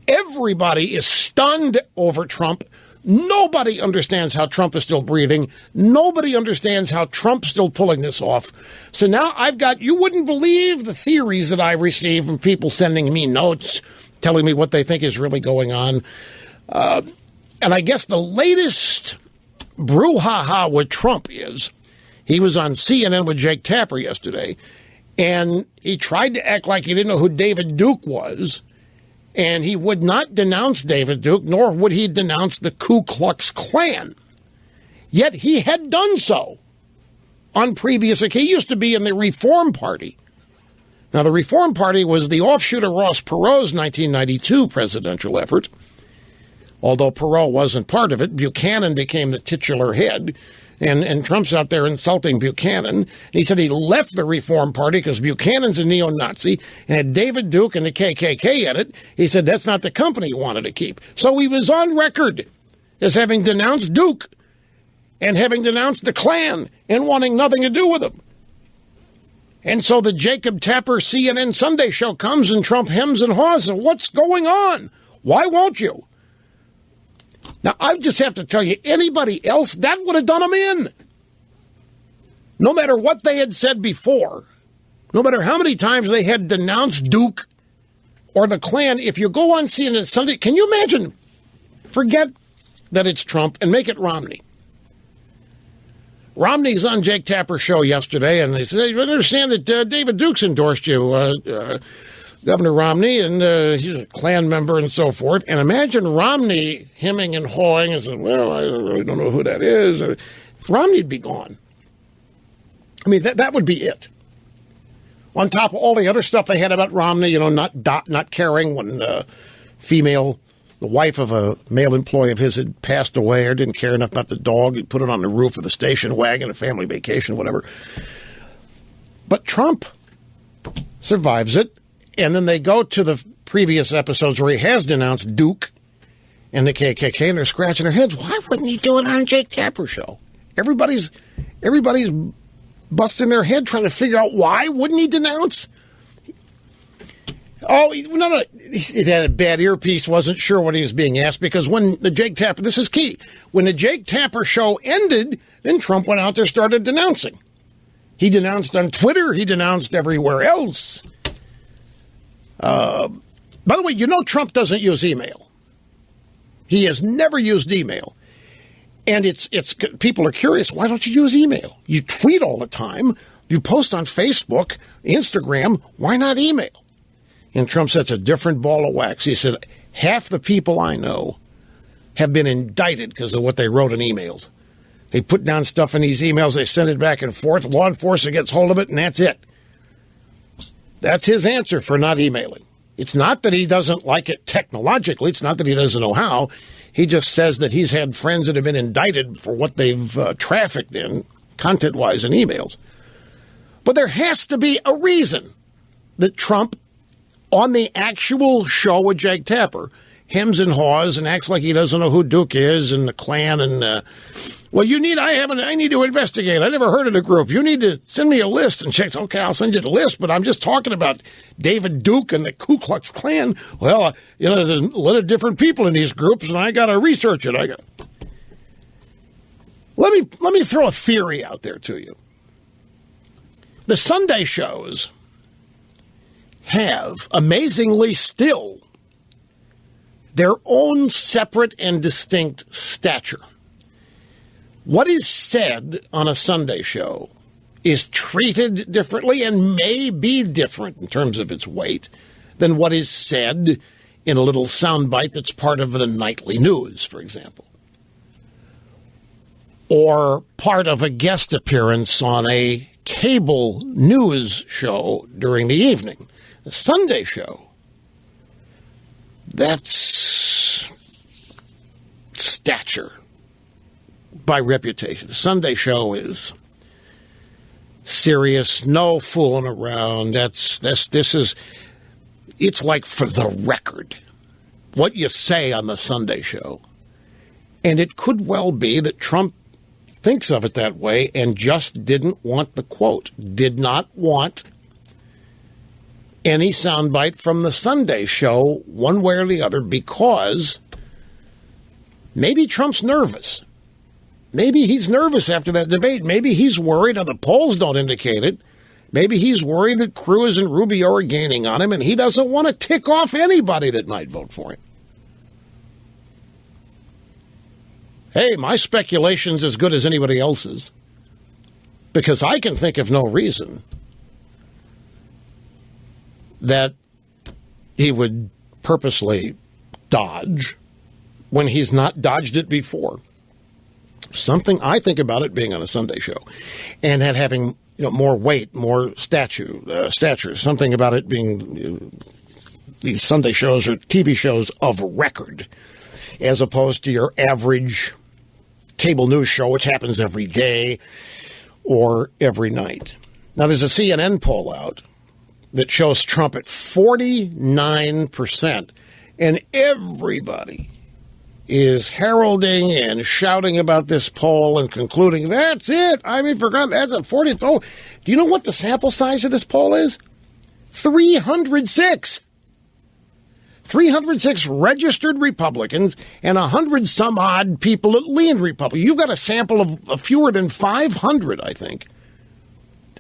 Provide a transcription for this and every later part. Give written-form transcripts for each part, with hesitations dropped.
Everybody is stunned over Trump. Nobody understands how Trump is still breathing. Nobody understands how Trump's still pulling this off. So now you wouldn't believe the theories that I receive from people sending me notes, telling me what they think is really going on. And I guess the latest brouhaha with Trump is he was on CNN with Jake Tapper yesterday, and he tried to act like he didn't know who David Duke was. And he would not denounce David Duke, nor would he denounce the Ku Klux Klan. Yet he had done so on previous occasions. He used to be in the Reform Party. Now, the Reform Party was the offshoot of Ross Perot's 1992 presidential effort. Although Perot wasn't part of it, Buchanan became the titular head. And Trump's out there insulting Buchanan. He said he left the Reform Party because Buchanan's a neo-Nazi and had David Duke and the KKK in it. He said that's not the company he wanted to keep. So he was on record as having denounced Duke and having denounced the Klan and wanting nothing to do with them. And so the Jacob Tapper CNN Sunday show comes and Trump hems and haws. What's going on? Why won't you? Now, I just have to tell you, anybody else, that would have done them in. No matter what they had said before, no matter how many times they had denounced Duke or the Klan, if you go on CNN Sunday, can you imagine? Forget that it's Trump and make it Romney. Romney's on Jake Tapper's show yesterday, and they said, I understand that David Duke's endorsed you, Governor Romney, and he's a Klan member and so forth. And imagine Romney hemming and hawing and saying, well, I really don't know who that is. Romney'd be gone. I mean, that would be it. On top of all the other stuff they had about Romney, not caring when the wife of a male employee of his had passed away or didn't care enough about the dog. He'd put it on the roof of the station wagon, a family vacation, whatever. But Trump survives it. And then they go to the previous episodes where he has denounced Duke and the KKK, and they're scratching their heads. Why wouldn't he do it on Jake Tapper's show? Everybody's busting their head trying to figure out why wouldn't he denounce? Oh, no. He had a bad earpiece, wasn't sure what he was being asked, because when the Jake Tapper, this is key, when the Jake Tapper show ended, then Trump went out there and started denouncing. He denounced on Twitter. He denounced everywhere else. By the way, Trump doesn't use email. He has never used email. And it's people are curious, why don't you use email? You tweet all the time. You post on Facebook, Instagram, why not email? And Trump said it's a different ball of wax. He said, half the people I know have been indicted because of what they wrote in emails. They put down stuff in these emails, they send it back and forth, law enforcement gets hold of it, and that's it. That's his answer for not emailing. It's not that he doesn't like it technologically. It's not that he doesn't know how. He just says that he's had friends that have been indicted for what they've trafficked in, content-wise, in emails. But there has to be a reason that Trump, on the actual show with Jake Tapper, hems and haws and acts like he doesn't know who Duke is and the Klan and, I need to investigate. I never heard of the group. You need to send me a list and check. Okay, I'll send you the list, but I'm just talking about David Duke and the Ku Klux Klan. Well, there's a lot of different people in these groups and I got to research it. Let me throw a theory out there to you. The Sunday shows have, amazingly still, their own separate and distinct stature. What is said on a Sunday show is treated differently and may be different in terms of its weight than what is said in a little soundbite that's part of the nightly news, for example, or part of a guest appearance on a cable news show during the evening. The Sunday show, that's stature by reputation. The Sunday show is serious, no fooling around. It's like for the record, what you say on the Sunday show. And it could well be that Trump thinks of it that way and just didn't want the quote, did not want any soundbite from the Sunday show one way or the other because maybe Trump's nervous. Maybe he's nervous after that debate. Maybe he's worried. Now, the polls don't indicate it. Maybe he's worried that Cruz and Rubio are gaining on him, and he doesn't want to tick off anybody that might vote for him. Hey, my speculation's as good as anybody else's, because I can think of no reason that he would purposely dodge when he's not dodged it before. Something I think about it being on a Sunday show and having more weight, more stature, something about it being these Sunday shows or TV shows of record, as opposed to your average cable news show, which happens every day or every night. Now, there's a CNN poll out that shows Trump at 49%, and everybody is heralding and shouting about this poll and concluding, that's it. I mean, for God, that's a 40. Oh, do you know what the sample size of this poll is? 306. 306 registered Republicans and 100 some odd people that lean Republican. You've got a sample of fewer than 500, I think.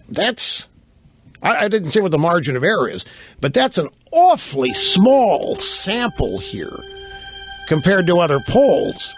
That's, I didn't say what the margin of error is, but that's an awfully small sample here compared to other polls.